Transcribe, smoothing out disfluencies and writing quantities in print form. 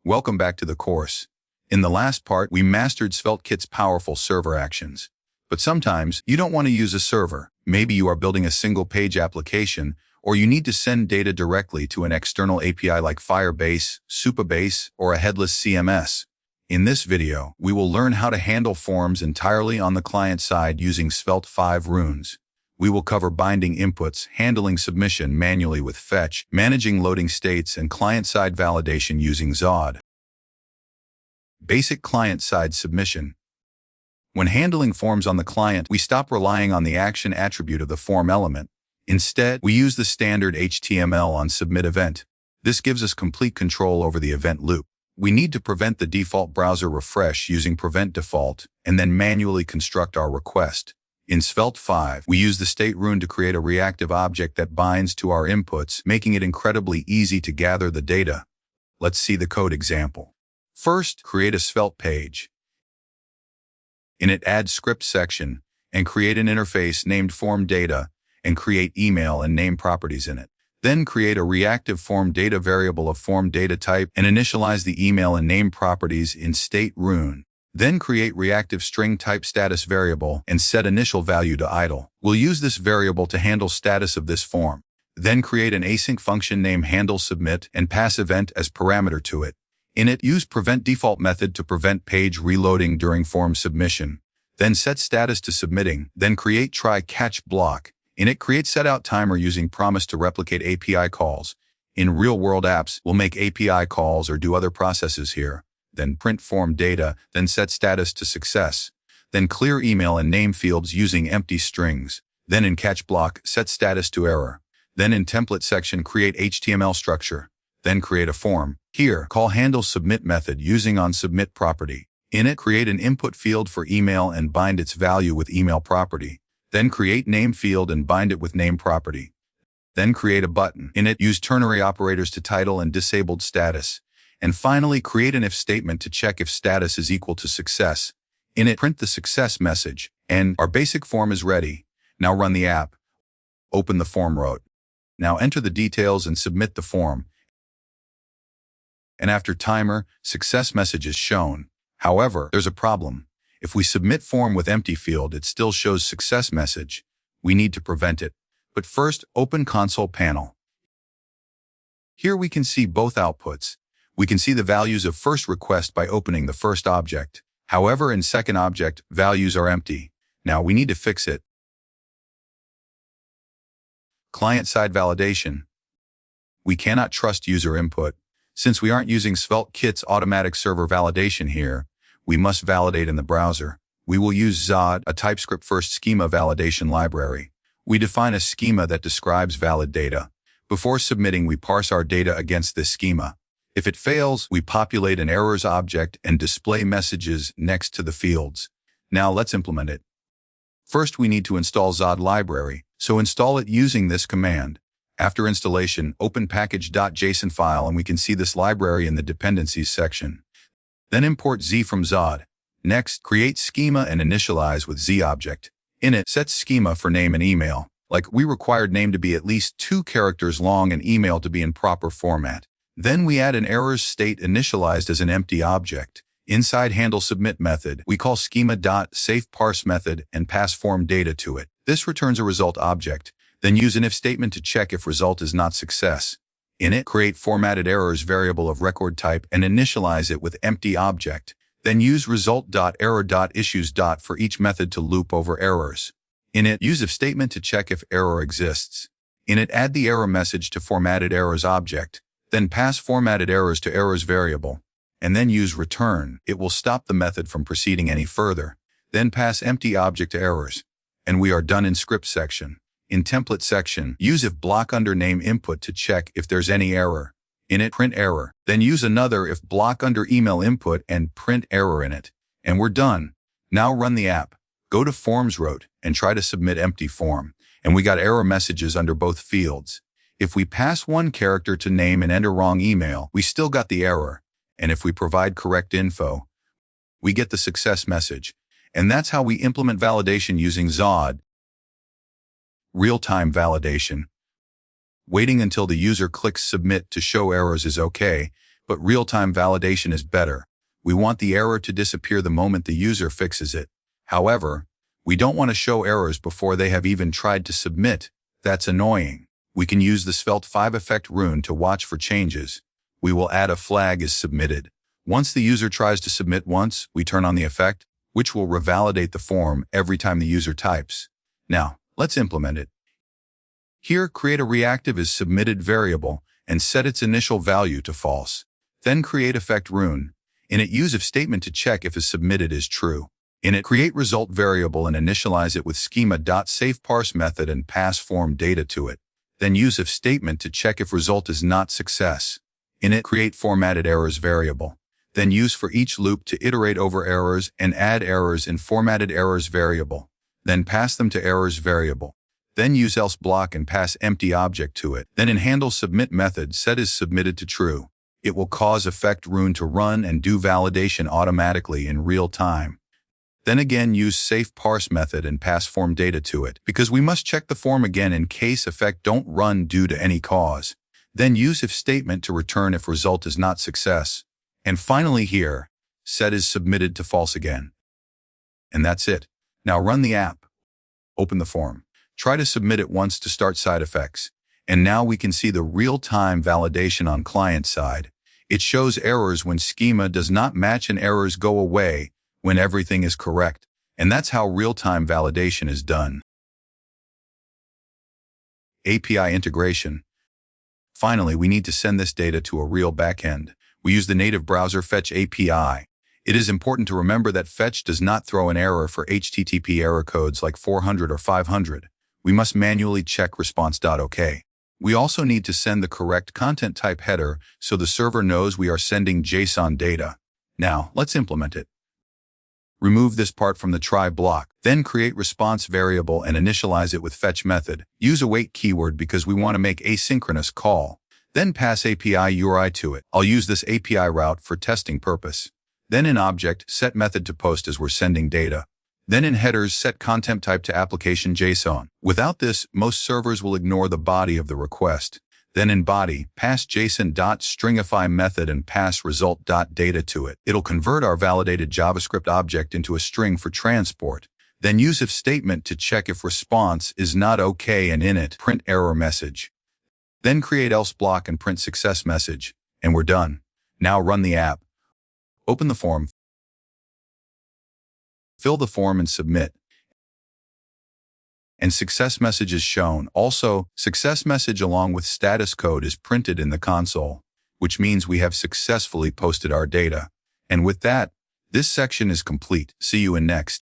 Welcome back to the course. In the last part, we mastered SvelteKit's powerful server actions. But sometimes you don't want to use a server. Maybe you are building a single-page application, or you need to send data directly to an external API like Firebase, SvelteKit, or a headless CMS. In this video, we will learn how to handle forms entirely on the client side using Svelte 5 runes. We will cover binding inputs, handling submission manually with fetch, managing loading states, and client-side validation using XOD. Basic client-side submission. When handling forms on the client, we stop relying on the action attribute of the form element. Instead, we use the standard HTML onsubmit event. This gives us complete control over the event loop. We need to prevent the default browser refresh using prevent default, and then manually construct our request. In Svelte 5, we use the state rune to create a reactive object that binds to our inputs, making it incredibly easy to gather the data. Let's see the code example. First, create a Svelte page. In it, add script section, and create an interface named form data, and create email and name properties in it. Then create a reactive form data variable of form data type and initialize the email and name properties in state rune. Then create reactive string type status variable and set initial value to idle. We'll use this variable to handle status of this form. Then create an async function named handleSubmit and pass event as parameter to it. In it, use prevent default method to prevent page reloading during form submission. Then set status to submitting. Then create try catch block. In it, create setout timer using promise to replicate API calls. In real-world apps, we'll make API calls or do other processes here. Then print form data, then set status to success. Then clear email and name fields using empty strings. Then in catch block, set status to error. Then in template section, create HTML structure. Then create a form. Here, call handleSubmit method using onsubmit property. In it, create an input field for email and bind its value with email property. Then create name field and bind it with name property. Then create a button. In it, use ternary operators to title and disabled status. And finally, create an if statement to check if status is equal to success. In it, print the success message. And our basic form is ready. Now run the app. Open the form route. Now enter the details and submit the form. And after timer, success message is shown. However, there's a problem. If we submit form with empty field, it still shows success message. We need to prevent it. But first, open console panel. Here we can see both outputs. We can see the values of first request by opening the first object. However, in second object, values are empty. Now we need to fix it. Client-side validation. We cannot trust user input. Since we aren't using SvelteKit's automatic server validation here, we must validate in the browser. We will use XOD, a TypeScript-first schema validation library. We define a schema that describes valid data. Before submitting, we parse our data against this schema. If it fails, we populate an errors object and display messages next to the fields. Now let's implement it. First, we need to install XOD library, so install it using this command. After installation, open package.json file and we can see this library in the dependencies section. Then import Z from XOD. Next, create schema and initialize with Z object. In it, set schema for name and email. Like we required name to be at least 2 characters long and email to be in proper format. Then we add an errors state initialized as an empty object. Inside handleSubmit method, we call schema.safeParse method and pass form data to it. This returns a result object. Then use an if statement to check if result is not success. In it, create formatted errors variable of record type and initialize it with empty object. Then use result.error.issues. For each method to loop over errors. In it, use if statement to check if error exists. In it, add the error message to formatted errors object. Then pass formatted errors to errors variable. And then use return. It will stop the method from proceeding any further. Then pass empty object to errors. And we are done in script section. In template section, use if block under name input to check if there's any error. In it, print error. Then use another if block under email input and print error in it. And we're done. Now run the app. Go to forms route and try to submit empty form. And we got error messages under both fields. If we pass one character to name and enter wrong email, we still got the error. And if we provide correct info, we get the success message. And that's how we implement validation using XOD. Real-time validation. Waiting until the user clicks submit to show errors is okay, But real-time validation is better. We want the error to disappear the moment the user fixes it. However, we don't want to show errors before they have even tried to submit. That's annoying. We can use the Svelte 5 effect rune to watch for changes. We will add a flag as submitted. Once the user tries to submit once, we turn on the effect, which will revalidate the form every time the user types. Now, let's implement it. Here, create a reactive as submitted variable and set its initial value to false. Then create effect rune. In it, use if statement to check if as submitted is true. In it, create result variable and initialize it with schema.saveParse method and pass form data to it. Then use if statement to check if result is not success. In it, create formatted errors variable. Then use for each loop to iterate over errors and add errors in formatted errors variable. Then pass them to errors variable. Then use else block and pass empty object to it. Then in handle submit method, set is submitted to true. It will cause effect rune to run and do validation automatically in real time. Then again use saveParse method and pass form data to it, because we must check the form again in case effect don't run due to any cause. Then use if statement to return if result is not success. And finally here, set is submitted to false again. And that's it. Now run the app. Open the form. Try to submit it once to start side effects. And now we can see the real-time validation on client side. It shows errors when schema does not match and errors go away when everything is correct. And that's how real-time validation is done. API integration. Finally, we need to send this data to a real backend. We use the native browser Fetch API. It is important to remember that Fetch does not throw an error for HTTP error codes like 400 or 500. We must manually check response.ok. We also need to send the correct content type header so the server knows we are sending JSON data. Now, let's implement it. Remove this part from the try block, then create response variable and initialize it with fetch method. Use await keyword because we want to make asynchronous call. Then pass API URI to it. I'll use this API route for testing purpose. Then in object, set method to post as we're sending data. Then in headers, set content type to application JSON. Without this, most servers will ignore the body of the request. Then in body, pass JSON.stringify method and pass result.data to it. It'll convert our validated JavaScript object into a string for transport. Then use if statement to check if response is not okay and in it, print error message. Then create else block and print success message. And we're done. Now run the app. Open the form. Fill the form and submit. And success message is shown. Also, success message along with status code is printed in the console, which means we have successfully posted our data. And with that, this section is complete. See you in next.